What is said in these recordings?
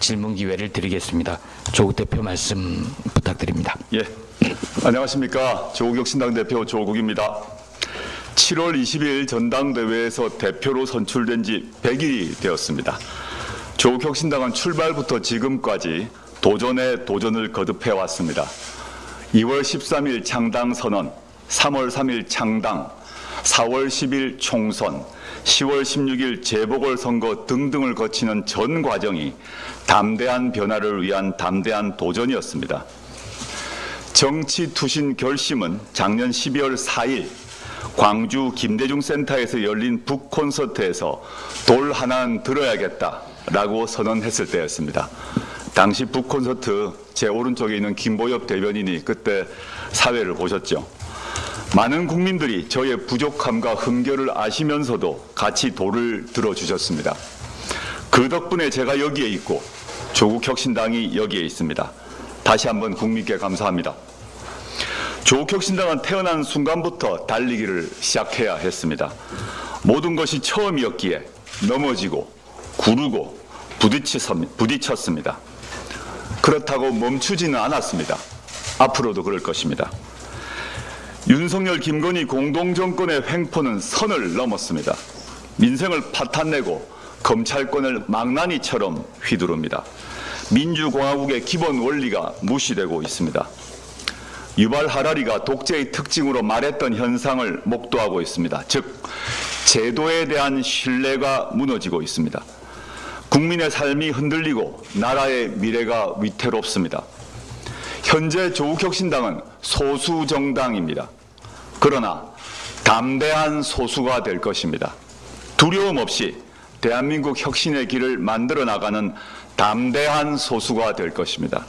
질문 기회를 드리겠습니다. 조국 대표 말씀 부탁드립니다. 예, 안녕하십니까. 조국혁신당 대표 조국입니다. 7월 20일 전당대회에서 대표로 선출된 지 100일이 되었습니다. 조국혁신당은 출발부터 지금까지 도전에 도전을 거듭해 왔습니다. 2월 13일 창당 선언, 3월 3일 창당, 4월 10일 총선, 10월 16일 재보궐선거 등등을 거치는 전 과정이 담대한 변화를 위한 담대한 도전이었습니다. 정치 투신 결심은 작년 12월 4일 광주 김대중 센터에서 열린 북콘서트에서 돌 하나는 들어야겠다라고 선언했을 때였습니다. 당시 북콘서트 제 오른쪽에 있는 김보엽 대변인이 그때 사회를 보셨죠. 많은 국민들이 저의 부족함과 흠결을 아시면서도 같이 돌을 들어주셨습니다. 그 덕분에 제가 여기에 있고 조국혁신당이 여기에 있습니다. 다시 한번 국민께 감사합니다. 조국혁신당은 태어난 순간부터 달리기를 시작해야 했습니다. 모든 것이 처음이었기에 넘어지고 구르고 부딪혔습니다. 그렇다고 멈추지는 않았습니다. 앞으로도 그럴 것입니다. 윤석열, 김건희 공동정권의 횡포는 선을 넘었습니다. 민생을 파탄내고 검찰권을 망나니처럼 휘두릅니다. 민주공화국의 기본 원리가 무시되고 있습니다. 유발 하라리가 독재의 특징으로 말했던 현상을 목도하고 있습니다. 즉, 제도에 대한 신뢰가 무너지고 있습니다. 국민의 삶이 흔들리고 나라의 미래가 위태롭습니다. 현재 조국혁신당은 소수 정당입니다. 그러나 담대한 소수가 될 것입니다. 두려움 없이 대한민국 혁신의 길을 만들어 나가는 담대한 소수가 될 것입니다.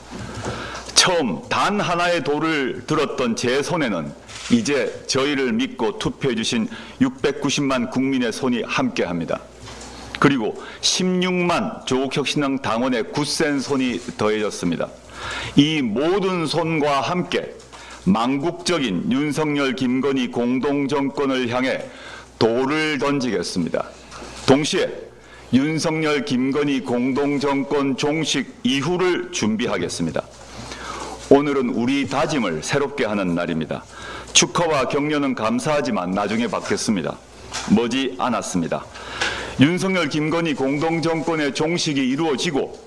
처음 단 하나의 돌을 들었던 제 손에는 이제 저희를 믿고 투표해 주신 690만 국민의 손이 함께합니다. 그리고 16만 조국혁신당 당원의 굳센 손이 더해졌습니다. 이 모든 손과 함께 망국적인 윤석열, 김건희 공동정권을 향해 돌을 던지겠습니다. 동시에 윤석열, 김건희 공동정권 종식 이후를 준비하겠습니다. 오늘은 우리 다짐을 새롭게 하는 날입니다. 축하와 격려는 감사하지만 나중에 받겠습니다. 머지 않았습니다. 윤석열, 김건희 공동정권의 종식이 이루어지고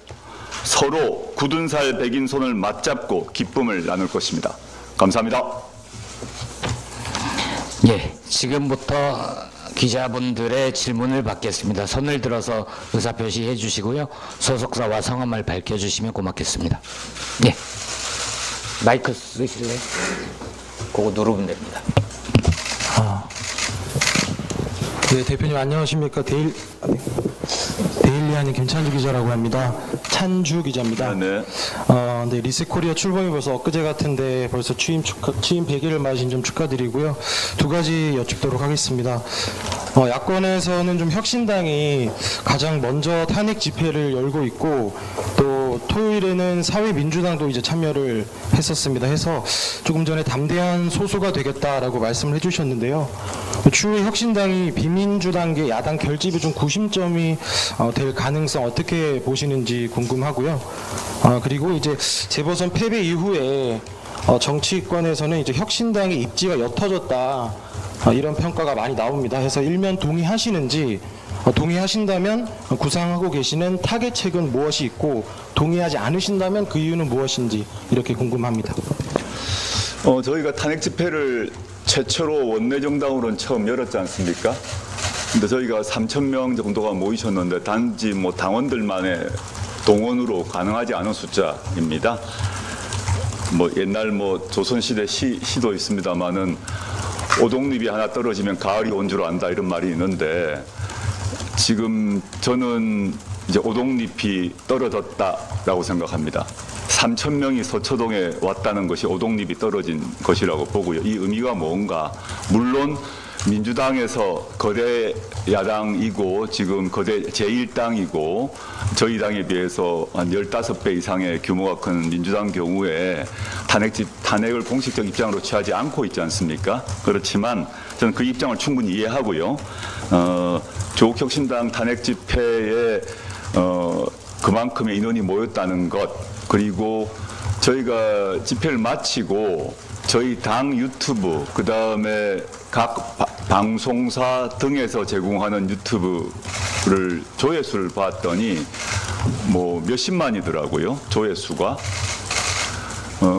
서로 굳은 살 백인 손을 맞잡고 기쁨을 나눌 것입니다. 감사합니다. 예, 지금부터 기자분들의 질문을 받겠습니다. 손을 들어서 의사표시해 주시고요. 소속사와 성함을 밝혀주시면 고맙겠습니다. 예, 마이크 쓰실래요? 그거 누르면 됩니다. 네, 대표님 안녕하십니까. 데일리하는 김찬주 기자라고 합니다. 찬주 기자입니다. 네. 네, 리스코리아 출범이 벌써 엊그제 같은데 벌써 취임 100일을 맞으신 점 축하드리고요. 두 가지 여쭙도록 하겠습니다. 야권에서는 좀 혁신당이 가장 먼저 탄핵 집회를 열고 있고 또 토요일에는 사회민주당도 이제 참여를 했었습니다. 해서 조금 전에 담대한 소수가 되겠다라고 말씀을 해주셨는데요. 추후에 혁신당이 비민주당계 야당 결집이 좀 구심점이 될 가능성 어떻게 보시는지 궁금하고요. 그리고 이제 재보선 패배 이후에 정치권에서는 이제 혁신당의 입지가 옅어졌다 이런 평가가 많이 나옵니다. 해서 일면 동의하시는지, 동의하신다면 구상하고 계시는 타개책은 무엇이 있고 동의하지 않으신다면 그 이유는 무엇인지 이렇게 궁금합니다. 저희가 탄핵 집회를 최초로 원내정당으로는 처음 열었지 않습니까? 근데 저희가 3,000명 정도가 모이셨는데 단지 뭐 당원들만의 동원으로 가능하지 않은 숫자입니다. 뭐 옛날 뭐 조선시대 시도 있습니다만은 오동잎이 하나 떨어지면 가을이 온 줄 안다 이런 말이 있는데 지금 저는 이제 오동잎이 떨어졌다라고 생각합니다. 3,000명이 서초동에 왔다는 것이 오동잎이 떨어진 것이라고 보고요. 이 의미가 뭔가, 물론 민주당에서 거대 야당이고 지금 거대 제1당이고 저희 당에 비해서 한 15배 이상의 규모가 큰 민주당 경우에 탄핵을 공식적 입장으로 취하지 않고 있지 않습니까? 그렇지만 저는 그 입장을 충분히 이해하고요. 조국혁신당 탄핵 집회에 그만큼의 인원이 모였다는 것, 그리고 저희가 집회를 마치고 저희 당 유튜브, 그 다음에 각 방송사 등에서 제공하는 유튜브를 조회수를 봤더니 뭐 몇십만이더라고요, 조회수가.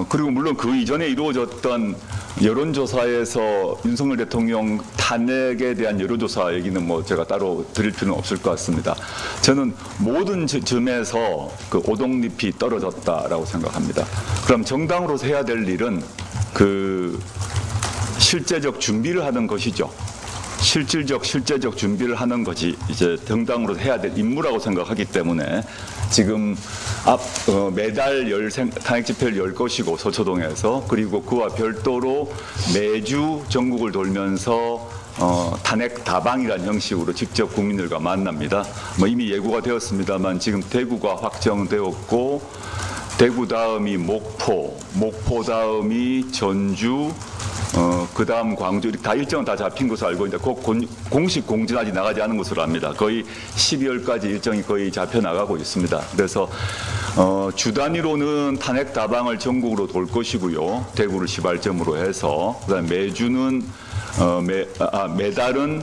그리고 물론 그 이전에 이루어졌던 여론조사에서 윤석열 대통령 탄핵에 대한 여론조사 얘기는 뭐 제가 따로 드릴 필요는 없을 것 같습니다. 저는 모든 점에서 그 오동잎이 떨어졌다라고 생각합니다. 그럼 정당으로서 해야 될 일은 그 실제적 준비를 하는 것이죠. 실제적 준비를 하는 것이 이제 정당으로 해야 될 임무라고 생각하기 때문에 지금 매달 탄핵 집회를 열 것이고, 서초동에서, 그리고 그와 별도로 매주 전국을 돌면서 탄핵 다방이라는 형식으로 직접 국민들과 만납니다. 뭐 이미 예고가 되었습니다만 지금 대구가 확정되었고, 대구 다음이 목포 다음이 전주, 그 다음 광주, 이렇게 다 일정은 다 잡힌 것으로 알고 있는데 곧 공식 공지는 아직 나가지 않은 것으로 압니다. 거의 12월까지 일정이 거의 잡혀 나가고 있습니다. 그래서 주 단위로는 탄핵 다방을 전국으로 돌 것이고요. 대구를 시발점으로 해서, 그다음에 매달은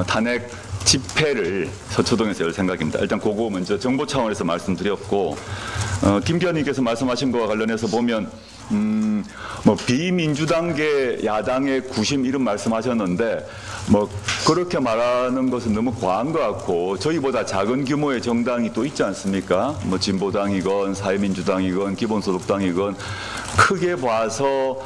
탄핵 집회를 서초동에서 열 생각입니다. 일단 그거 먼저 정보 차원에서 말씀드렸고, 김 기자님께서 말씀하신 것과 관련해서 보면 뭐 비민주당계 야당의 구심 이런 말씀하셨는데 뭐 그렇게 말하는 것은 너무 과한 것 같고, 저희보다 작은 규모의 정당이 또 있지 않습니까? 뭐 진보당이건 사회민주당이건 기본소득당이건 크게 봐서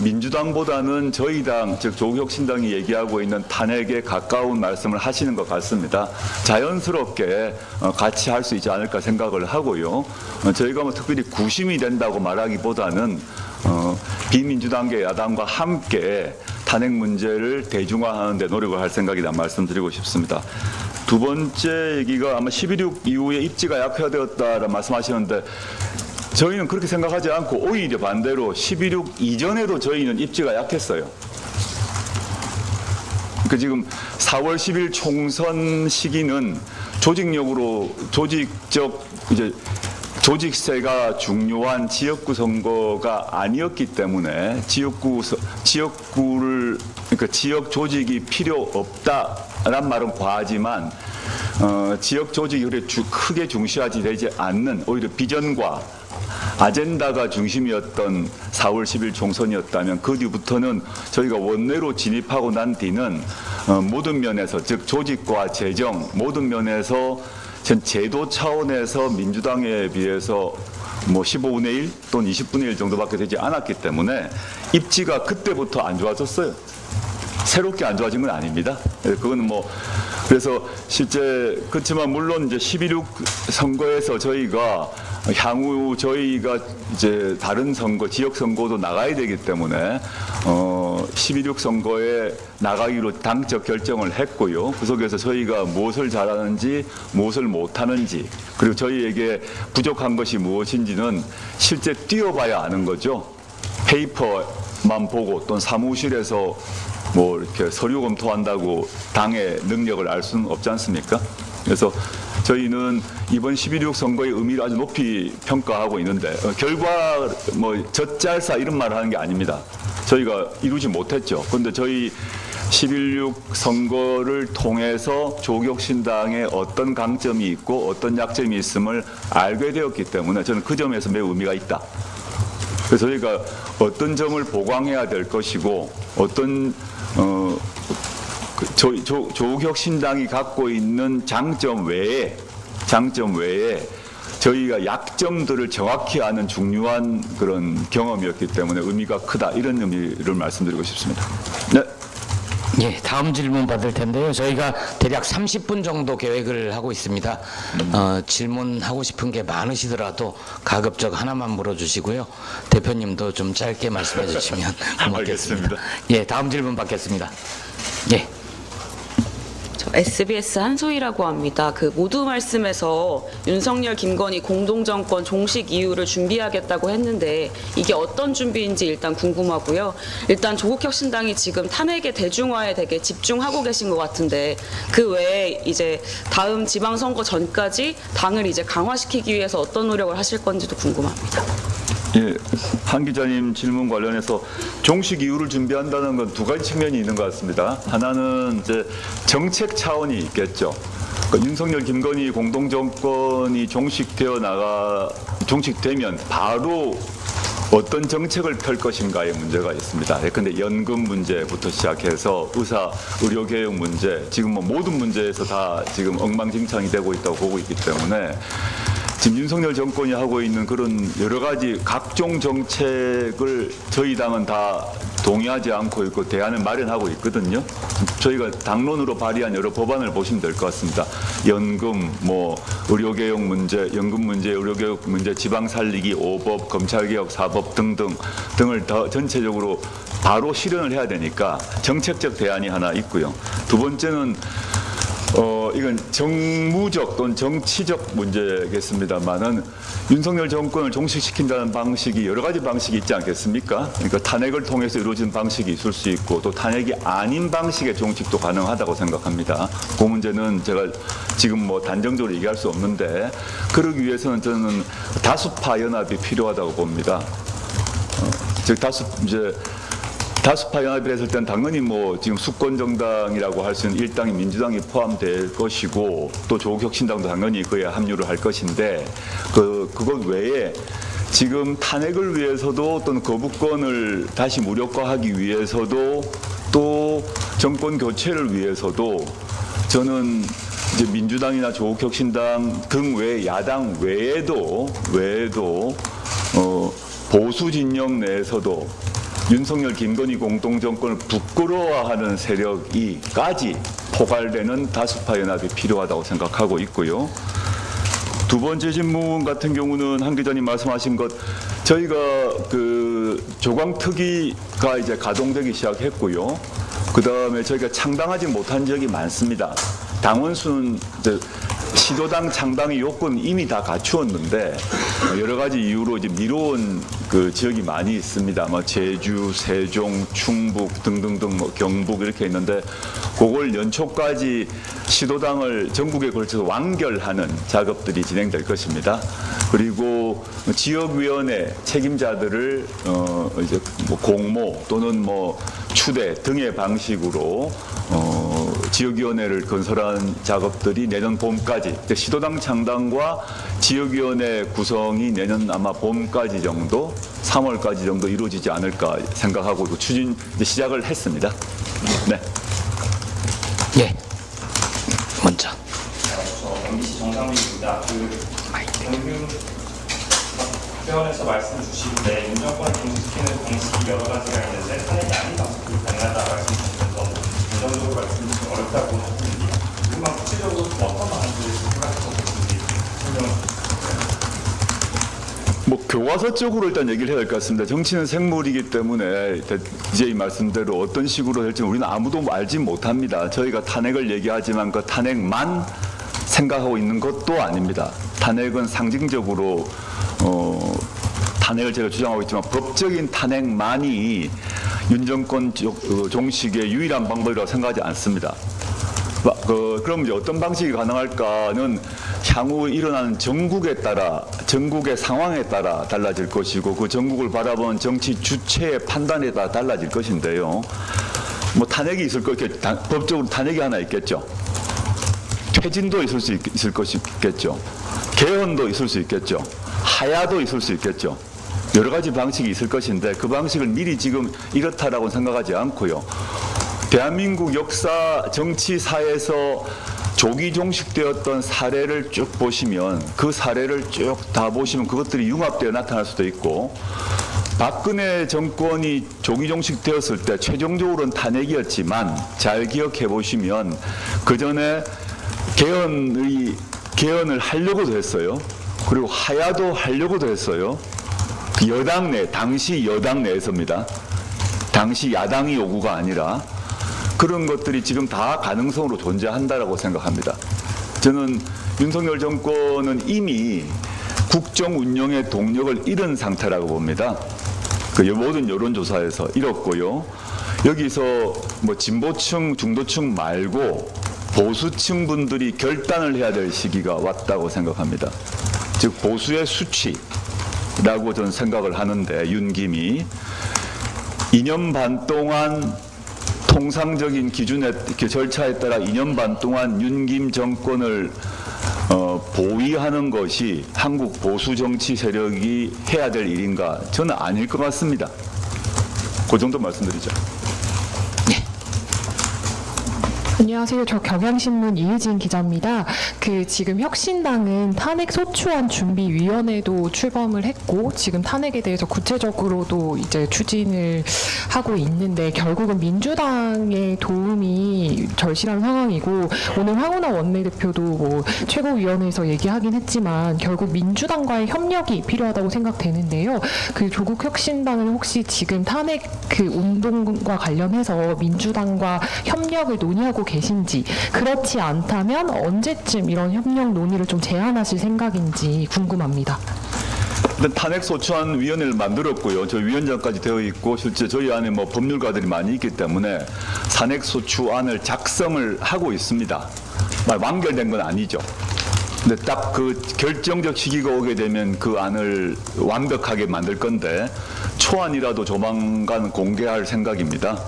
민주당보다는 저희 당, 즉 조국혁신당이 얘기하고 있는 탄핵에 가까운 말씀을 하시는 것 같습니다. 자연스럽게 같이 할 수 있지 않을까 생각을 하고요. 저희가 뭐 특별히 구심이 된다고 말하기보다는 비민주당계 야당과 함께 탄핵 문제를 대중화하는 데 노력을 할 생각이다 말씀드리고 싶습니다. 두 번째 얘기가 아마 11.6 이후에 입지가 약화되었다라는 말씀하시는데, 저희는 그렇게 생각하지 않고 오히려 반대로 11.6 이전에도 저희는 입지가 약했어요. 그 지금 4월 10일 총선 시기는 조직세가 중요한 지역구 선거가 아니었기 때문에 그러니까 지역 조직이 필요 없다란 말은 과하지만 지역 조직이 크게 중시하지 되지 않는, 오히려 비전과 아젠다가 중심이었던 4월 10일 총선이었다면, 그 뒤부터는 저희가 원내로 진입하고 난 뒤는 모든 면에서, 즉 조직과 재정 모든 면에서 전 제도 차원에서 민주당에 비해서 뭐 15분의 1 또는 20분의 1 정도밖에 되지 않았기 때문에 입지가 그때부터 안 좋아졌어요. 새롭게 안 좋아진 건 아닙니다. 그거는 뭐, 그래서 실제, 그렇지만 물론 이제 11.6 선거에서 저희가 향후 저희가 이제 다른 선거, 지역 선거도 나가야 되기 때문에 11.6 선거에 나가기로 당적 결정을 했고요. 그 속에서 저희가 무엇을 잘하는지 무엇을 못하는지, 그리고 저희에게 부족한 것이 무엇인지는 실제 뛰어봐야 아는 거죠. 페이퍼만 보고 또는 사무실에서 뭐 이렇게 서류 검토한다고 당의 능력을 알 수는 없지 않습니까? 그래서 저희는 이번 11.6 선거의 의미를 아주 높이 평가하고 있는데, 결과 뭐 젖잘사 이런 말을 하는 게 아닙니다. 저희가 이루지 못했죠. 그런데 저희 11.6 선거를 통해서 조국혁신당에 어떤 강점이 있고 어떤 약점이 있음을 알게 되었기 때문에 저는 그 점에서 매우 의미가 있다. 그래서 저희가 어떤 점을 보강해야 될 것이고, 어떤 조국혁신당이 갖고 있는 장점 외에 저희가 약점들을 정확히 아는 중요한 그런 경험이었기 때문에 의미가 크다, 이런 의미를 말씀드리고 싶습니다. 네. 예, 다음 질문 받을 텐데요. 저희가 대략 30분 정도 계획을 하고 있습니다. 질문하고 싶은 게 많으시더라도 가급적 하나만 물어주시고요. 대표님도 좀 짧게 말씀해 주시면 고맙겠습니다. 알겠습니다. 예, 다음 질문 받겠습니다. 예. SBS 한소희라고 합니다. 그 모두 말씀에서 윤석열, 김건희 공동정권 종식 이후를 준비하겠다고 했는데 이게 어떤 준비인지 일단 궁금하고요. 일단 조국혁신당이 지금 탄핵의 대중화에 되게 집중하고 계신 것 같은데 그 외에 이제 다음 지방선거 전까지 당을 이제 강화시키기 위해서 어떤 노력을 하실 건지도 궁금합니다. 예, 한 기자님 질문 관련해서 종식 이후를 준비한다는 건 두 가지 측면이 있는 것 같습니다. 하나는 이제 정책 차원이 있겠죠. 그러니까 윤석열, 김건희 공동정권이 종식되면 바로 어떤 정책을 펼 것인가의 문제가 있습니다. 예컨대 연금 문제부터 시작해서 의료개혁 문제, 지금 뭐 모든 문제에서 다 지금 엉망진창이 되고 있다고 보고 있기 때문에 지금 윤석열 정권이 하고 있는 그런 여러 가지 각종 정책을 저희 당은 다 동의하지 않고 있고 대안을 마련하고 있거든요. 저희가 당론으로 발의한 여러 법안을 보시면 될 것 같습니다. 연금, 뭐 의료개혁 문제, 연금 문제, 의료개혁 문제, 지방살리기 5법, 검찰개혁 4법 등을 더 전체적으로 바로 실현을 해야 되니까 정책적 대안이 하나 있고요. 두 번째는 이건 정무적 또는 정치적 문제겠습니다만은 윤석열 정권을 종식시킨다는 방식이 여러 가지 방식이 있지 않겠습니까? 그러니까 탄핵을 통해서 이루어진 방식이 있을 수 있고 또 탄핵이 아닌 방식의 종식도 가능하다고 생각합니다. 그 문제는 제가 지금 뭐 단정적으로 얘기할 수 없는데 그러기 위해서는 저는 다수파 연합이 필요하다고 봅니다. 즉 다수파 연합이 했을 땐 당연히 뭐 지금 수권 정당이라고 할 수 있는 일당이 민주당이 포함될 것이고 또 조국혁신당도 당연히 그에 합류를 할 것인데 그것 외에 지금 탄핵을 위해서도 또는 거부권을 다시 무력화하기 위해서도 또 정권 교체를 위해서도 저는 이제 민주당이나 조국혁신당 등 외 야당 외에도 보수 진영 내에서도 윤석열, 김건희 공동정권을 부끄러워하는 세력이까지 포괄되는 다수파 연합이 필요하다고 생각하고 있고요. 두 번째 질문 같은 경우는 한 기자님 말씀하신 것 저희가 그 조광특위가 이제 가동되기 시작했고요. 그 다음에 저희가 창당하지 못한 지역이 많습니다. 당원 수는 시도당 창당의 요건 이미 다 갖추었는데 여러 가지 이유로 이제 미뤄온 그 지역이 많이 있습니다. 뭐 제주, 세종, 충북 등등등 뭐 경북 이렇게 있는데 그걸 연초까지 시도당을 전국에 걸쳐서 완결하는 작업들이 진행될 것입니다. 그리고 지역위원회 책임자들을 이제 뭐 공모 또는 뭐 추대 등의 방식으로 지역위원회를 건설하는 작업들이 내년 봄까지 시도당 창당과 지역위원회 구성이 내년 아마 봄까지 정도 3월까지 정도 이루어지지 않을까 생각하고 추진 시작을 했습니다. 네. 예. 먼저. MBC 정상민입니다. 방금 답변에서 말씀 주시는데 윤정권을 종식시키는 방식이 여러 가지가 있는데 탄핵이 아닌 방식이 가능하다 말씀 주시면서 긍정적으로 말씀 주시면 어렵다고 하셨는데 그만 구체적으로 어떤 방안들을 생각하고 계신지 설명 뭐 교과서적으로 일단 얘기를 해야 될 것 같습니다. 정치는 생물이기 때문에 DJ 말씀대로 어떤 식으로 될지는 우리는 아무도 알지 못합니다. 저희가 탄핵을 얘기하지만 그 탄핵만 생각하고 있는 것도 아닙니다. 탄핵은 상징적으로 탄핵을 제가 주장하고 있지만 법적인 탄핵만이 윤 정권 종식의 유일한 방법이라고 생각하지 않습니다. 그럼 이제 어떤 방식이 가능할까는 향후 일어나는 전국에 따라 전국의 상황에 따라 달라질 것이고 그 전국을 바라보는 정치 주체의 판단에 따라 달라질 것인데요. 뭐 탄핵이 있을 것이겠죠. 법적으로 탄핵이 하나 있겠죠. 퇴진도 있을 것이겠죠. 개헌도 있을 수 있겠죠. 하야도 있을 수 있겠죠. 여러 가지 방식이 있을 것인데 그 방식을 미리 지금 이렇다라고 생각하지 않고요. 대한민국 역사 정치사에서 조기 종식되었던 사례를 쭉 보시면 그 사례를 쭉 다 보시면 그것들이 융합되어 나타날 수도 있고 박근혜 정권이 조기 종식되었을 때 최종적으로는 탄핵이었지만 잘 기억해 보시면 그 전에 개헌을 하려고도 했어요. 그리고 하야도 하려고도 했어요. 당시 여당 내에서입니다. 당시 야당이 요구가 아니라 그런 것들이 지금 다 가능성으로 존재한다라고 생각합니다. 저는 윤석열 정권은 이미 국정 운영의 동력을 잃은 상태라고 봅니다. 그 모든 여론조사에서 잃었고요. 여기서 뭐 진보층, 중도층 말고 보수층 분들이 결단을 해야 될 시기가 왔다고 생각합니다. 즉 보수의 수치라고 저는 생각을 하는데 윤김이 2년 반 동안 통상적인 기준의 절차에 따라 2년 반 동안 윤김 정권을 보위하는 것이 한국 보수 정치 세력이 해야 될 일인가? 저는 아닐 것 같습니다. 그 정도 말씀드리죠. 안녕하세요. 저 경향신문 이유진 기자입니다. 지금 혁신당은 탄핵 소추안 준비위원회도 출범을 했고 지금 탄핵에 대해서 구체적으로도 이제 추진을 하고 있는데 결국은 민주당의 도움이 절실한 상황이고 오늘 황운하 원내대표도 뭐 최고위원회에서 얘기하긴 했지만 결국 민주당과의 협력이 필요하다고 생각되는데요. 조국 혁신당은 혹시 지금 탄핵 운동과 관련해서 민주당과 협력을 논의하고 계신지 그렇지 않다면 언제쯤 이런 협력 논의를 좀 제안하실 생각인지 궁금합니다. 일단 탄핵소추안 위원회를 만들었고요. 저 위원장까지 되어 있고 실제 저희 안에 뭐 법률가들이 많이 있기 때문에 탄핵소추안을 작성을 하고 있습니다. 완결된 건 아니죠. 근데 딱 그 결정적 시기가 오게 되면 그 안을 완벽하게 만들 건데 초안이라도 조만간 공개할 생각입니다.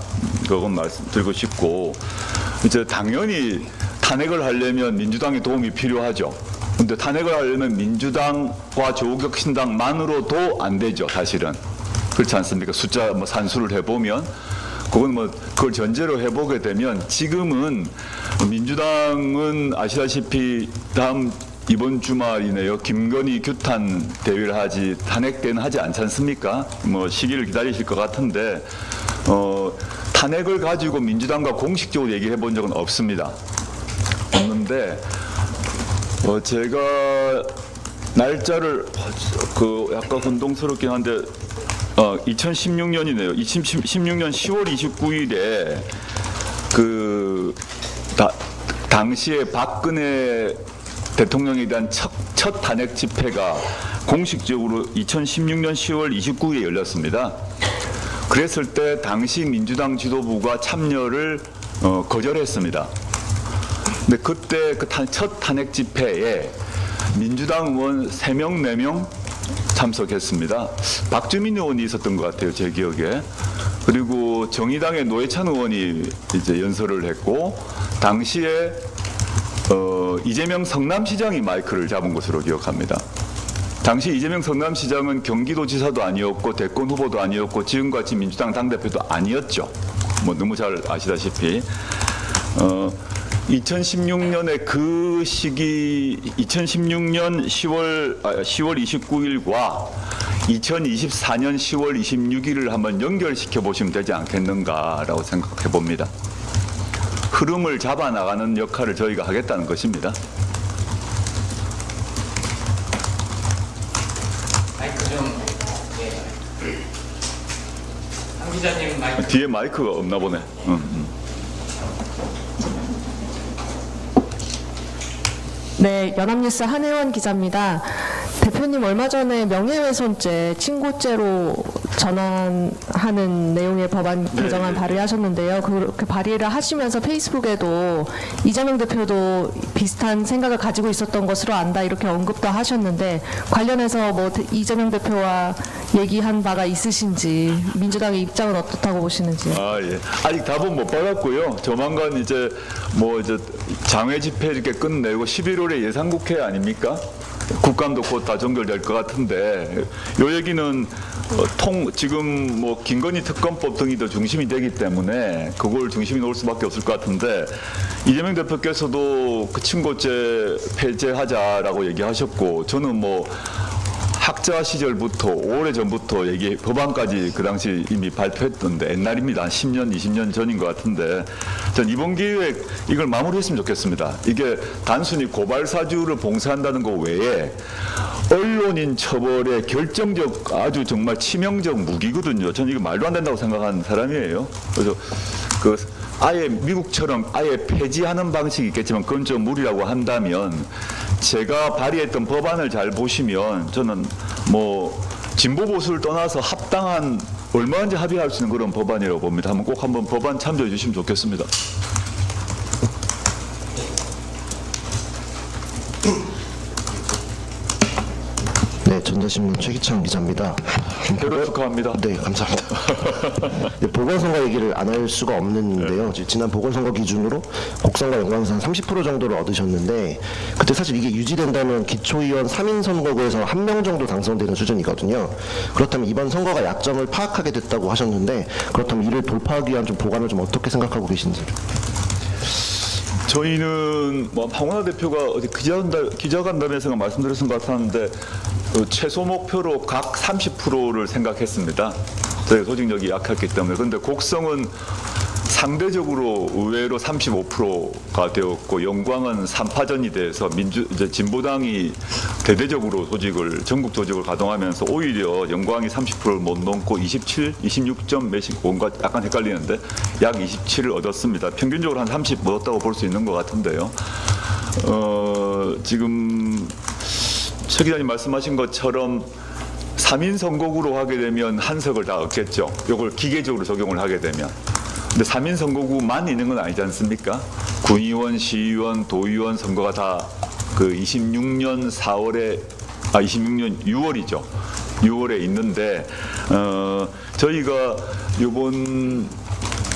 그건 말씀드리고 싶고 이제 당연히 탄핵을 하려면 민주당의 도움이 필요하죠. 근데 탄핵을 하려면 민주당과 조국혁신당만으로도 안 되죠, 사실은. 그렇지 않습니까? 숫자 뭐 산수를 해보면 그건 뭐 그걸 전제로 해보게 되면 지금은 민주당은 아시다시피 이번 주말이네요. 김건희 규탄 대회를 탄핵 때는 하지 않지 않습니까? 뭐 시기를 기다리실 것 같은데 탄핵을 가지고 민주당과 공식적으로 얘기해 본 적은 없습니다. 없는데 제가 날짜를 약간 혼동스럽긴 한데 2016년이네요. 2016년 10월 29일에 당시에 박근혜 대통령에 대한 첫 탄핵 집회가 공식적으로 2016년 10월 29일에 열렸습니다. 그랬을 때 당시 민주당 지도부가 참여를 거절했습니다. 근데 그때 첫 탄핵 집회에 민주당 의원 3명, 4명 참석했습니다. 박주민 의원이 있었던 것 같아요, 제 기억에. 그리고 정의당의 노회찬 의원이 이제 연설을 했고 당시에 이재명 성남시장이 마이크를 잡은 것으로 기억합니다. 당시 이재명 성남시장은 경기도지사도 아니었고 대권 후보도 아니었고 지금같이 민주당 당대표도 아니었죠. 뭐 너무 잘 아시다시피 2016년에 그 시기 2016년 10월 29일과 2024년 10월 26일을 한번 연결시켜 보시면 되지 않겠는가라고 생각해 봅니다. 흐름을 잡아 나가는 역할을 저희가 하겠다는 것입니다. 마이크 좀. 한 기자님 마이크. 뒤에 마이크가 없나 보네. 네, 연합뉴스 한혜원 기자입니다. 대표님 얼마 전에 명예훼손죄 친고죄로 전환하는 내용의 법안 개정안 발의하셨는데요. 그렇게 발의를 하시면서 페이스북에도 이재명 대표도 비슷한 생각을 가지고 있었던 것으로 안다 이렇게 언급도 하셨는데 관련해서 뭐 이재명 대표와 얘기한 바가 있으신지 민주당의 입장은 어떻다고 보시는지. 예. 아직 답은 못 받았고요. 조만간 이제 장외 집회 이렇게 끝내고 11월에 예산국회 아닙니까? 국감도 곧 다 종결될 것 같은데 요 얘기는 지금 뭐 김건희 특검법 등이 더 중심이 되기 때문에 그걸 중심이 놓을 수밖에 없을 것 같은데 이재명 대표께서도 그 친고죄 폐지하자라고 얘기하셨고 저는 뭐 학자 시절부터 오래전부터 법안까지 그 당시 이미 발표했던데 옛날입니다. 한 10년, 20년 전인 것 같은데 전 이번 기회에 이걸 마무리했으면 좋겠습니다. 이게 단순히 고발 사주를 봉쇄한다는 것 외에 언론인 처벌의 결정적 아주 정말 치명적 무기거든요. 저는 이거 말도 안 된다고 생각하는 사람이에요. 그래서 아예 미국처럼 아예 폐지하는 방식이 있겠지만 그건 좀 무리라고 한다면 제가 발의했던 법안을 잘 보시면 저는 뭐 진보 보수를 떠나서 합당한 얼마든지 합의할 수 있는 그런 법안이라고 봅니다. 꼭 한번 법안 참조해 주시면 좋겠습니다. 네, 전자신문 최기창 기자입니다. 결혼 축하합니다. 네, 감사합니다. 네, 보궐선거 얘기를 안 할 수가 없는데요. 지난 보궐선거 기준으로 곡선과 연관선 30% 정도를 얻으셨는데 그때 사실 이게 유지된다면 기초의원 3인 선거구에서 1명 정도 당선되는 수준이거든요. 그렇다면 이번 선거가 약점을 파악하게 됐다고 하셨는데 그렇다면 이를 돌파하기 위한 좀 보관을 좀 어떻게 생각하고 계신지. 저희는 뭐 황운하 대표가 어디 기자간담회에서 말씀드렸던 것 같았는데 최소 목표로 각 30%를 생각했습니다. 저희 조직력이 약했기 때문에. 그런데 곡성은 상대적으로 의외로 35%가 되었고 영광은 3파전이 돼서 이제 진보당이 대대적으로 전국 조직을 가동하면서 오히려 영광이 30%를 못 넘고 27, 26점 몇씩 뭔가 약간 헷갈리는데 약 27을 얻었습니다. 평균적으로 한 30 얻었다고 볼 수 있는 것 같은데요. 지금 최 기자님 말씀하신 것처럼 3인 선거구로 하게 되면 한석을 다 얻겠죠. 이걸 기계적으로 적용을 하게 되면. 근데 3인 선거구만 있는 건 아니지 않습니까? 군의원, 시의원, 도의원 선거가 다 그 26년 6월이죠. 6월에 있는데 저희가 이번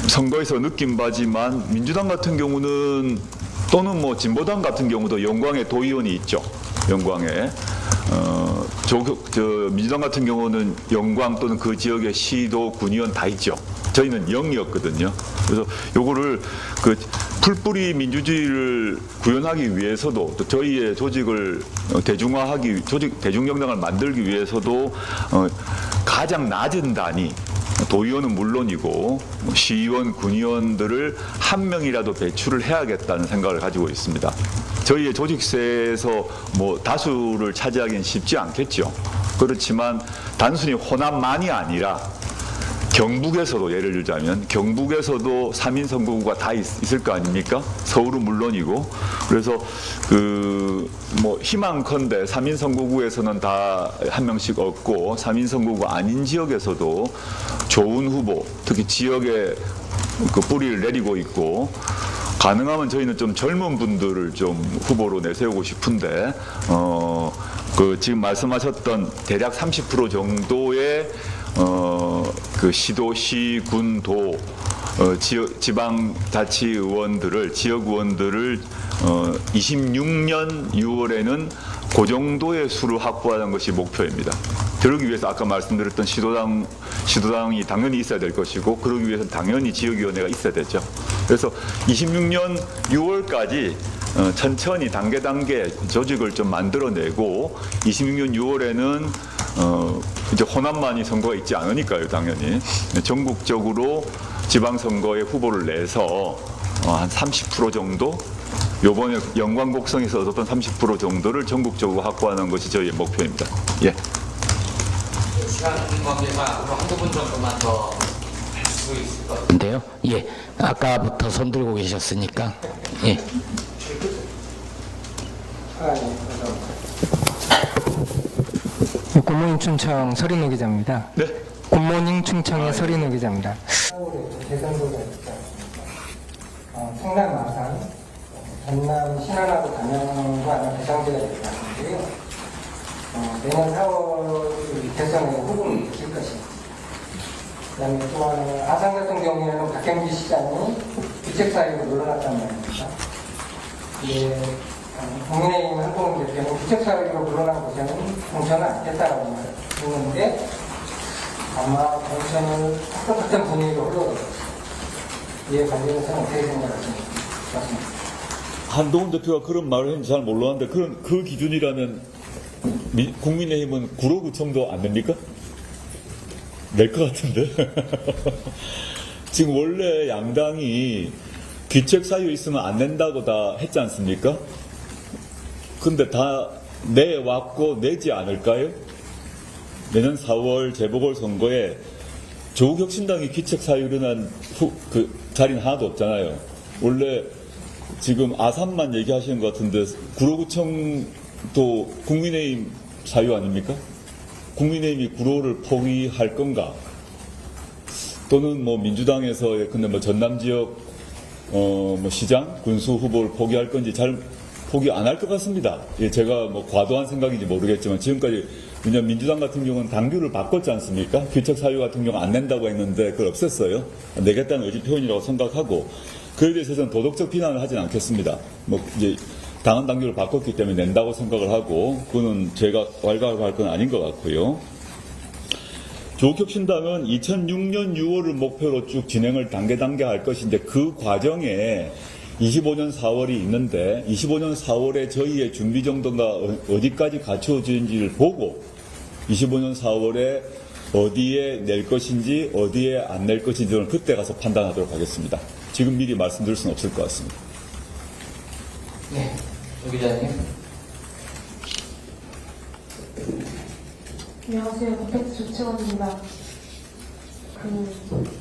선거에서 느낀 바지만 민주당 같은 경우는 또는 뭐 진보당 같은 경우도 영광에 도의원이 있죠. 영광에 민주당 같은 경우는 영광 또는 그 지역의 시도 군의원 다 있죠. 저희는 0이었거든요. 그래서 요거를 그 풀뿌리 민주주의를 구현하기 위해서도 또 저희의 조직을 대중정당을 만들기 위해서도 가장 낮은 단위 도의원은 물론이고 시의원, 군의원들을 한 명이라도 배출을 해야겠다는 생각을 가지고 있습니다. 저희의 조직세에서 뭐 다수를 차지하기는 쉽지 않겠죠. 그렇지만 단순히 호남만이 아니라 경북에서도 예를 들자면 경북에서도 3인 선거구가 다 있을 거 아닙니까? 서울은 물론이고. 그래서 뭐 희망컨대 3인 선거구에서는 다 한 명씩 얻고 3인 선거구가 아닌 지역에서도 좋은 후보, 특히 지역에 그 뿌리를 내리고 있고 가능하면 저희는 좀 젊은 분들을 좀 후보로 내세우고 싶은데 지금 말씀하셨던 대략 30% 정도의 그 시도, 시, 군, 도 지방자치의원들을 지역의원들을 26년 6월에는 그 정도의 수를 확보하는 것이 목표입니다. 그러기 위해서 아까 말씀드렸던 시도당이 당연히 있어야 될 것이고 그러기 위해서는 당연히 지역위원회가 있어야 되죠. 그래서 26년 6월까지 천천히 단계 조직을 좀 만들어내고 26년 6월에는 이제 호남만이 선거가 있지 않으니까요, 당연히 전국적으로 지방선거에 후보를 내서 한 30% 정도 요번에 영광 곡성에서 얻었던 30% 정도를 전국적으로 확보하는 것이 저희의 목표입니다. 예. 시간 관계상 한두 분 정도만 더 할 수 있을 것 같은데요. 예, 아까부터 손 들고 계셨으니까 예. 굿모닝 충청 서린우 기자입니다. 네. 굿모닝 충청의 서린우 기자입니다. 대선도가 있다. 충남 마산, 전남 신안하고 단양과 아마 대상지가 될 것 같은데요. 내년 4월 대선에 후보를 줄 것입니다. 그다음에 또한 아산 같은 경우에는 박경지 시장이 주택사유로 물러났단 말입니다. 국민의힘 한동훈 대표는 주택사유로 물러난 곳에는 공천을 않겠다라고 말했는데 아마 공천을 똑같은 분위기로 흘러갈 것입니다. 이에 관련해서는 어떻게 생각하십니까? 맞습니다. 한동훈 대표가 그런 말을 했는지 잘 몰랐는데 그 기준이라면 국민의힘은 구로구청도 안 냅니까? 낼 것 같은데. 지금 원래 양당이 귀책 사유 있으면 안 낸다고 다 했지 않습니까? 근데 다 내왔고 내지 않을까요? 내년 4월 재보궐선거에 조국혁신당이 기책사유 일어난 그 자리는 하나도 없잖아요. 원래 지금 아산만 얘기하시는 것 같은데 구로구청도 국민의힘 사유 아닙니까? 국민의힘이 구로를 포기할 건가? 또는 뭐 민주당에서 근데 뭐 전남 지역 뭐 시장 군수 후보를 포기할 건지 잘 포기 안 할 것 같습니다. 예, 제가 뭐 과도한 생각인지 모르겠지만 지금까지 왜냐면 민주당 같은 경우는 당규를 바꿨지 않습니까? 규칙 사유 같은 경우 안 낸다고 했는데 그걸 없앴어요. 내겠다는 의지 표현이라고 생각하고 그에 대해서 저는 도덕적 비난을 하진 않겠습니다. 뭐 이제 당헌 당규를 바꿨기 때문에 낸다고 생각을 하고 그거는 제가 왈가왈부할 건 아닌 것 같고요. 조국혁신당은 2006년 6월을 목표로 쭉 진행을 단계 할 것인데 그 과정에 25년 4월이 있는데 25년 4월에 저희의 준비 정도가 어디까지 갖추어지는지를 보고 25년 4월에 어디에 낼 것인지 어디에 안 낼 것인지는 그때 가서 판단하도록 하겠습니다. 지금 미리 말씀드릴 수는 없을 것 같습니다. 네, 조 기자님. 안녕하세요. 부패트 조치원입니다.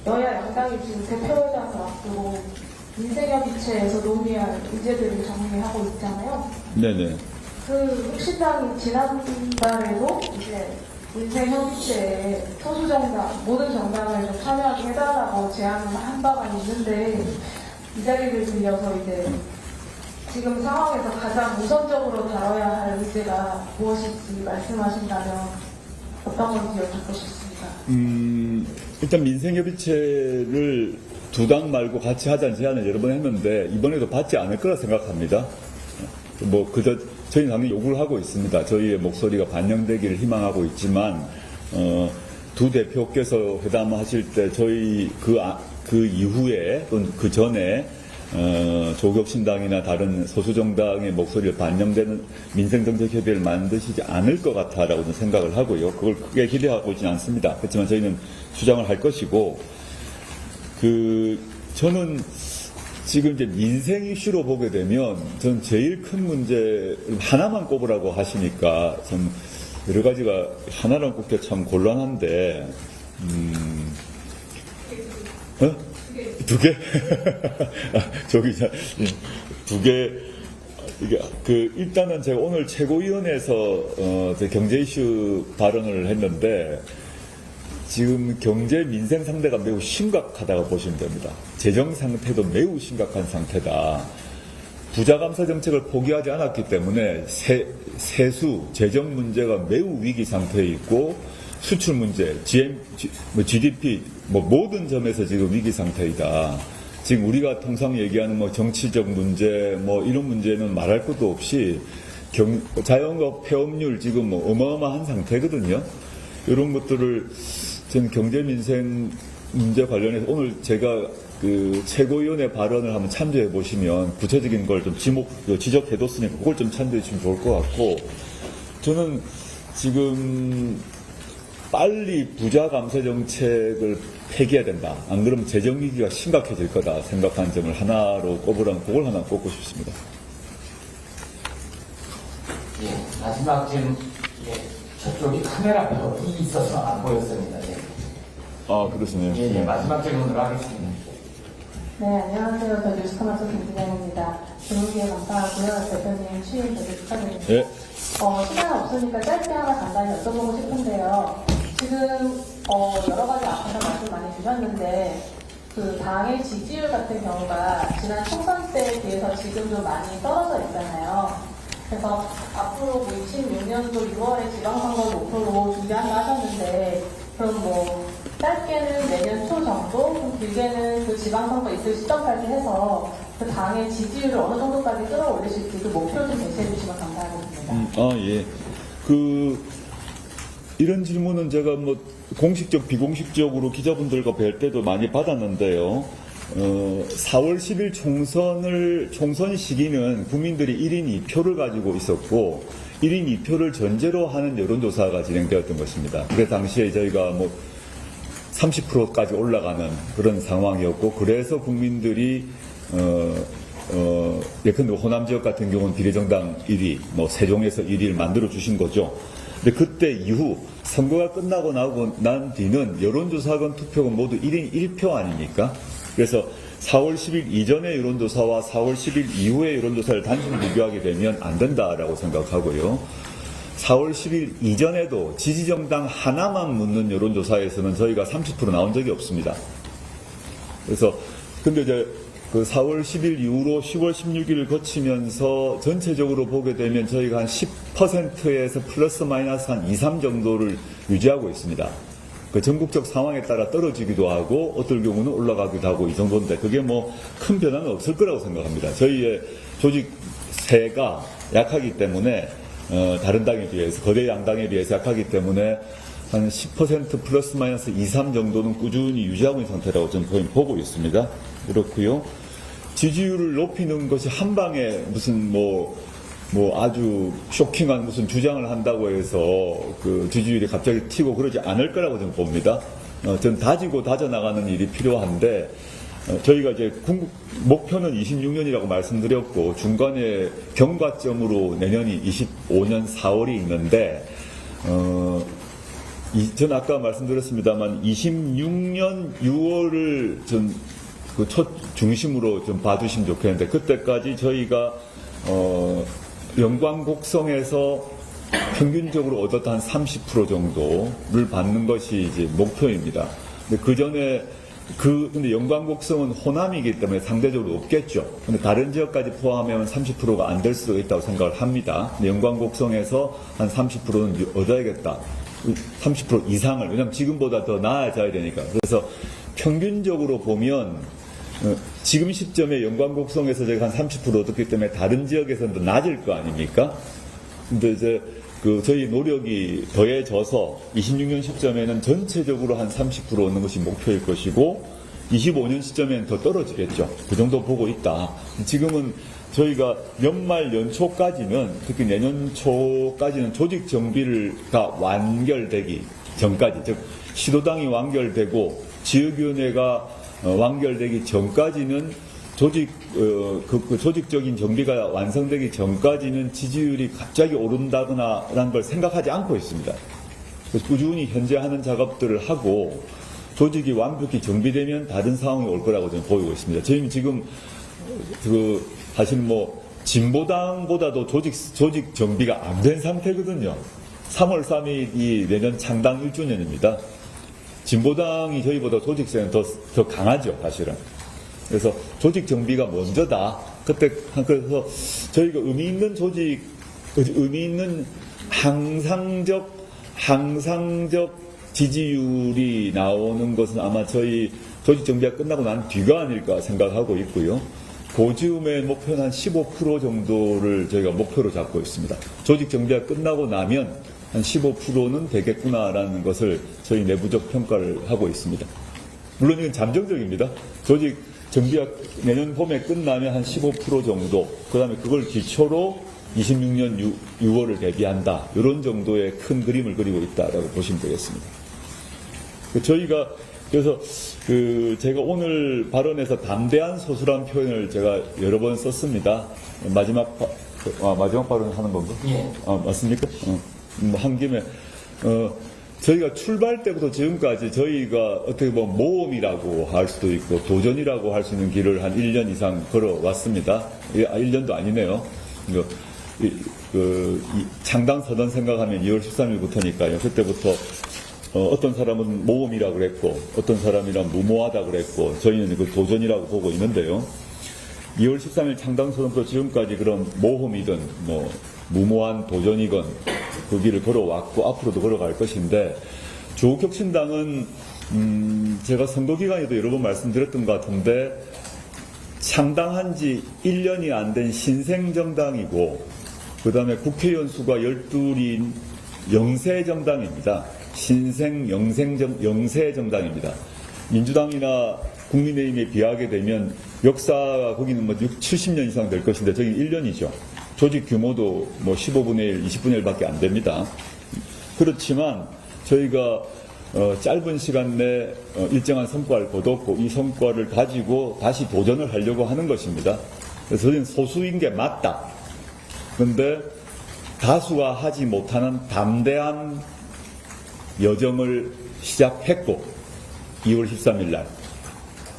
여야 양당이 지금 대표회장을 앞두고 민생협의체에서 논의할 문제들을 정리하고 있잖아요. 네네. 그 혁신당이 지난달에도 이제 민생협의체에 소수 정당, 모든 정당을 좀 참여하게 해달라고 제안을 한 바가 있는데 이 자리를 빌려서 이제 지금 상황에서 가장 우선적으로 다뤄야 할 문제가 무엇인지 말씀하신다면 어떤 건지 여쭙고 싶습니다. 일단 민생협의체를 두 당 말고 같이 하자는 제안을 여러 번 했는데 이번에도 받지 않을 거라 생각합니다. 뭐 그저 저희는 당연히 요구를 하고 있습니다. 저희의 목소리가 반영되기를 희망하고 있지만 두 대표께서 회담하실 때 저희 그 이후에 또는 그 전에 조국혁신당이나 다른 소수정당의 목소리를 반영되는 민생정책협의를 만드시지 않을 것 같다라고 저는 생각을 하고요. 그걸 크게 기대하고 있지는 않습니다. 그렇지만 저희는 주장을 할 것이고 저는 지금 이제 민생 이슈로 보게 되면 전 제일 큰 문제 하나만 꼽으라고 하시니까 전 여러 가지가 하나만 꼽기 참 곤란한데 두 개? 저기 두 개. 이게 일단은 제가 오늘 최고위원회에서 경제 이슈 발언을 했는데 지금 경제 민생 상태가 매우 심각하다고 보시면 됩니다. 재정 상태도 매우 심각한 상태다. 부자 감사 정책을 포기하지 않았기 때문에 세수, 재정 문제가 매우 위기 상태에 있고 수출 문제, GDP 모든 점에서 지금 위기 상태이다. 지금 우리가 통상 얘기하는 정치적 문제 이런 문제는 말할 것도 없이 자영업 폐업률 지금 어마어마한 상태거든요. 이런 것들을 전 경제 민생 문제 관련해서 오늘 제가 그 최고위원회 발언을 한번 참조해 보시면 구체적인 걸 좀 지적해뒀으니까 그걸 좀 참조해 주시면 좋을 것 같고 저는 지금 빨리 부자 감세 정책을 폐기해야 된다. 안 그러면 재정 위기가 심각해질 거다 생각하는 점을 하나로 꼽으라면 그걸 하나 꼽고 싶습니다. 예, 마지막 질문. 예. 저쪽이 카메라가 여기 있어서 안 보였습니다. 네. 아, 그렇습니다. 예, 마지막 질문으로 하겠습니다. 네, 안녕하세요. 저 뉴스커머스 김기장입니다. 질문 기회 감사하고요. 대표님 취임 되게 축하드립니다. 네. 시간 없으니까 짧게 하나 간단히 여쭤보고 싶은데요. 지금 여러 가지 앞에서 말씀 많이 주셨는데 그 당의 지지율 같은 경우가 지난 총선 때에 비해서 지금 좀 많이 떨어져 있잖아요. 그래서 앞으로 26년도 6월에 지방선거를 목표로 준비한다 하셨는데 그럼 짧게는 내년 초 정도, 좀 길게는 그 지방선거 있을 시점까지 해서 그 당의 지지율을 어느 정도까지 끌어올리실지 그 목표 좀 제시해 주시면 감사하겠습니다. 예. 이런 질문은 제가 공식적, 비공식적으로 기자분들과 뵐 때도 많이 받았는데요. 4월 10일 총선 시기는 국민들이 1인 2표를 가지고 있었고 1인 2표를 전제로 하는 여론조사가 진행되었던 것입니다. 그 당시에 저희가 30%까지 올라가는 그런 상황이었고 그래서 국민들이 예컨대 호남 지역 같은 경우는 비례정당 1위, 세종에서 1위를 만들어 주신 거죠. 근데 그때 이후 선거가 끝나고 나고 난 뒤는 여론조사건 투표건 모두 1인 1표 아닙니까? 그래서 4월 10일 이전의 여론조사와 4월 10일 이후의 여론조사를 단순 비교하게 되면 안 된다라고 생각하고요. 4월 10일 이전에도 지지정당 하나만 묻는 여론조사에서는 저희가 30% 나온 적이 없습니다. 그래서 근데 이제 그 4월 10일 이후로 10월 16일을 거치면서 전체적으로 보게 되면 저희가 한 10%에서 플러스 마이너스 한 2, 3 정도를 유지하고 있습니다. 그 전국적 상황에 따라 떨어지기도 하고 어떨 경우는 올라가기도 하고 이 정도인데 그게 뭐 큰 변화는 없을 거라고 생각합니다. 저희의 조직세가 약하기 때문에 다른 당에 비해서 거대 양당에 비해서 약하기 때문에 한 10% 플러스 마이너스 2, 3 정도는 꾸준히 유지하고 있는 상태라고 저는 거의 보고 있습니다. 그렇고요. 지지율을 높이는 것이 한 방에 무슨 뭐 아주 쇼킹한 무슨 주장을 한다고 해서 그 지지율이 갑자기 튀고 그러지 않을 거라고 저는 봅니다. 저는 다지고 다져나가는 일이 필요한데 저희가 이제 목표는 26년이라고 말씀드렸고 중간에 경과점으로 내년이 25년 4월이 있는데 전 아까 말씀드렸습니다만 26년 6월을 전 그 첫 중심으로 좀 봐주시면 좋겠는데 그때까지 저희가 영광곡성에서 평균적으로 얻었던 한 30% 정도를 받는 것이 이제 목표입니다. 근데 그 전에 근데 영광곡성은 호남이기 때문에 상대적으로 높겠죠. 근데 다른 지역까지 포함하면 30%가 안 될 수도 있다고 생각을 합니다. 근데 영광곡성에서 한 30%는 얻어야겠다. 30% 이상을. 왜냐하면 지금보다 더 나아져야 되니까. 그래서 평균적으로 보면 지금 시점에 영광곡성에서 저희가 한 30% 얻었기 때문에 다른 지역에서는 더 낮을 거 아닙니까? 근데 이제 그 저희 노력이 더해져서 26년 시점에는 전체적으로 한 30% 얻는 것이 목표일 것이고 25년 시점에는 더 떨어지겠죠. 그 정도 보고 있다. 지금은 저희가 연말 연초까지는 특히 내년 초까지는 조직 정비가 완결되기 전까지 즉 시도당이 완결되고 지역위원회가 완결되기 전까지는 조직적인 정비가 완성되기 전까지는 지지율이 갑자기 오른다거나라는 걸 생각하지 않고 있습니다. 그래서 꾸준히 현재 하는 작업들을 하고 조직이 완벽히 정비되면 다른 상황이 올 거라고 저는 보이고 있습니다. 저희는 지금 사실 진보당보다도 조직 정비가 안 된 상태거든요. 3월 3일이 내년 창당 1주년입니다. 진보당이 저희보다 조직세는 더 강하죠, 사실은. 그래서 조직 정비가 먼저다. 그래서 저희가 의미 있는 항상적 지지율이 나오는 것은 아마 저희 조직 정비가 끝나고 난 뒤가 아닐까 생각하고 있고요. 고지음의 목표는 한 15% 정도를 저희가 목표로 잡고 있습니다. 조직 정비가 끝나고 나면 한 15%는 되겠구나라는 것을 저희 내부적 평가를 하고 있습니다. 물론 이건 잠정적입니다. 조직 정비가 내년 봄에 끝나면 한 15% 정도, 그 다음에 그걸 기초로 26년 6월을 대비한다. 이런 정도의 큰 그림을 그리고 있다라고 보시면 되겠습니다. 저희가 그래서 제가 오늘 발언에서 담대한 소수란 표현을 제가 여러 번 썼습니다. 마지막 발언 하는 건가? 예. 맞습니까? 한 김에 저희가 출발 때부터 지금까지 저희가 어떻게 보면 모험이라고 할 수도 있고 도전이라고 할 수 있는 길을 한 1년 이상 걸어왔습니다. 1년도 아니네요. 창당 선언 생각하면 2월 13일부터니까요. 그때부터 어떤 사람은 모험이라고 그랬고 어떤 사람이란 무모하다 그랬고 저희는 그 도전이라고 보고 있는데요. 2월 13일 창당 선언부터 지금까지 그런 모험이든 무모한 도전이건 그 길을 걸어왔고 앞으로도 걸어갈 것인데 조국혁신당은 제가 선거 기간에도 여러 번 말씀드렸던 것 같은데 창당한 지 1년이 안 된 신생정당이고 그 다음에 국회의원 수가 12인 영세정당입니다. 영세정당입니다. 민주당이나 국민의힘에 비하게 되면 역사가 거기는 70년 이상 될 것인데 저기 1년이죠. 조직 규모도 15분의 1, 20분의 1밖에 안 됩니다. 그렇지만 저희가 짧은 시간 내 일정한 성과를 거뒀고 이 성과를 가지고 다시 도전을 하려고 하는 것입니다. 그래서 저희는 소수인 게 맞다. 그런데 다수가 하지 못하는 담대한 여정을 시작했고 2월 13일 날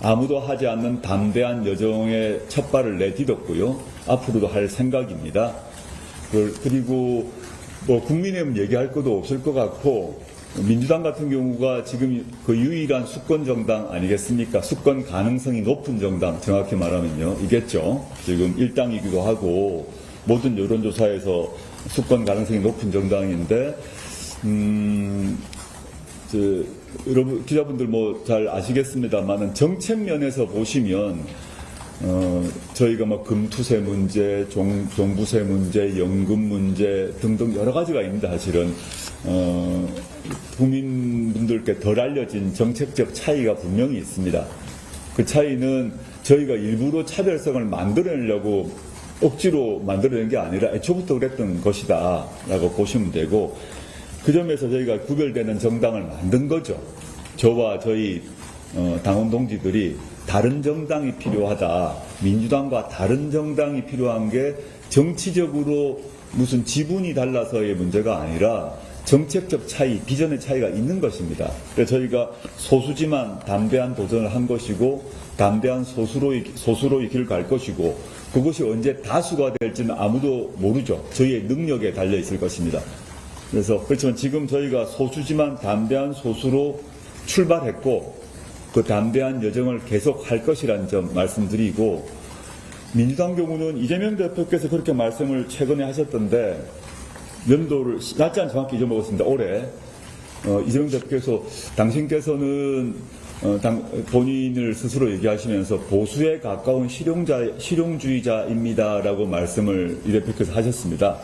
아무도 하지 않는 담대한 여정의 첫 발을 내딛었고요. 앞으로도 할 생각입니다. 그리고 뭐 국민의힘 얘기할 것도 없을 것 같고 민주당 같은 경우가 지금 그 유일한 수권 정당 아니겠습니까? 수권 가능성이 높은 정당, 정확히 말하면요. 이겠죠. 지금 일당이기도 하고 모든 여론조사에서 수권 가능성이 높은 정당인데 여러분 기자분들 뭐 잘 아시겠습니다만은 정책 면에서 보시면 저희가 뭐 금투세 문제, 종부세 문제, 연금 문제 등등 여러 가지가 있습니다. 사실은 국민분들께 덜 알려진 정책적 차이가 분명히 있습니다. 그 차이는 저희가 일부러 차별성을 만들어내려고 억지로 만들어낸 게 아니라 애초부터 그랬던 것이다 라고 보시면 되고, 그 점에서 저희가 구별되는 정당을 만든 거죠. 저와 저희 당원 동지들이 다른 정당이 필요하다, 민주당과 다른 정당이 필요한 게 정치적으로 무슨 지분이 달라서의 문제가 아니라 정책적 차이, 비전의 차이가 있는 것입니다. 그래서 저희가 소수지만 담대한 도전을 한 것이고, 담대한 소수로의 길을 갈 것이고, 그것이 언제 다수가 될지는 아무도 모르죠. 저희의 능력에 달려 있을 것입니다. 그렇지만 지금 저희가 소수지만 담대한 소수로 출발했고, 그 담대한 여정을 계속할 것이라는 점 말씀드리고, 민주당 경우는 이재명 대표께서 그렇게 말씀을 최근에 하셨던데, 연도를 날짜는 정확히 잊어먹었습니다. 올해 이재명 대표께서 당신께서는 본인을 스스로 얘기하시면서 보수에 가까운 실용주의자입니다라고 말씀을 이 대표께서 하셨습니다.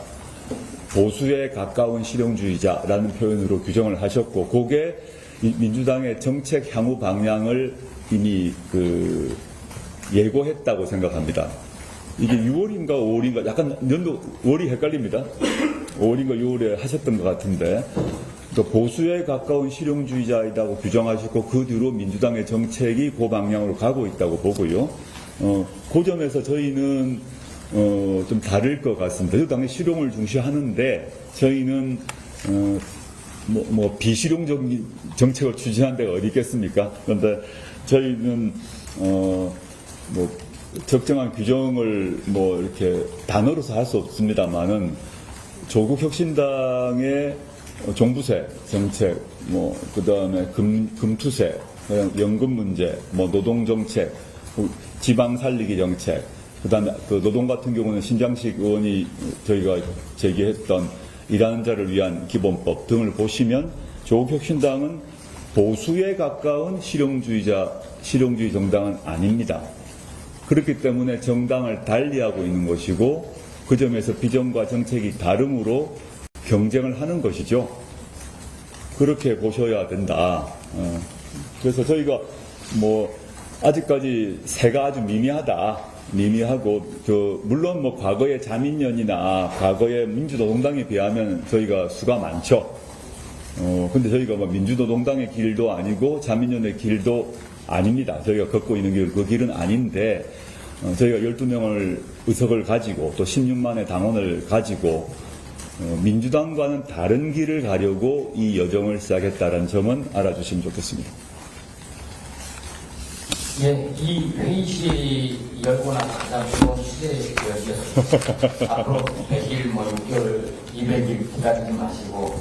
보수에 가까운 실용주의자라는 표현으로 규정을 하셨고, 그게 민주당의 정책 향후 방향을 이미 예고했다고 생각합니다. 이게 6월인가 5월인가 약간 연도 월이 헷갈립니다. 5월인가 6월에 하셨던 것 같은데, 또 보수에 가까운 실용주의자이라고 규정하셨고, 그 뒤로 민주당의 정책이 그 방향으로 가고 있다고 보고요. 그 점에서 저희는 좀 다를 것 같습니다. 저도 당연히 실용을 중시하는데, 저희는 비실용적인 정책을 추진한 데가 어디 있겠습니까? 그런데 저희는 적정한 규정을 이렇게 단어로서 할 수 없습니다만은, 조국 혁신당의 종부세 정책, 그 다음에 금투세, 연금 문제, 노동 정책, 지방 살리기 정책, 그 다음에 노동 같은 경우는 신장식 의원이 저희가 제기했던 일하는 자를 위한 기본법 등을 보시면, 조국 혁신당은 보수에 가까운 실용주의 정당은 아닙니다. 그렇기 때문에 정당을 달리하고 있는 것이고, 그 점에서 비전과 정책이 다름으로 경쟁을 하는 것이죠. 그렇게 보셔야 된다. 그래서 저희가 아직까지 새가 아주 미미하고, 물론 과거의 자민련이나 과거의 민주노동당에 비하면 저희가 수가 많죠. 근데 저희가 민주노동당의 길도 아니고 자민련의 길도 아닙니다. 저희가 걷고 있는 그 길은 아닌데, 저희가 12명을 의석을 가지고 또 16만의 당원을 가지고 민주당과는 다른 길을 가려고 이 여정을 시작했다는 점은 알아주시면 좋겠습니다. 예, 이 회의실이 열고 나서 가장 좋은 취재였습니다. 앞으로 100일, 6개월, 200일 기다리지 마시고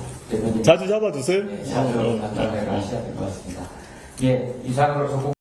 자주 잡아주세요. 자주 간단하게 하셔야 될 것 같습니다. 예, 이상으로 조국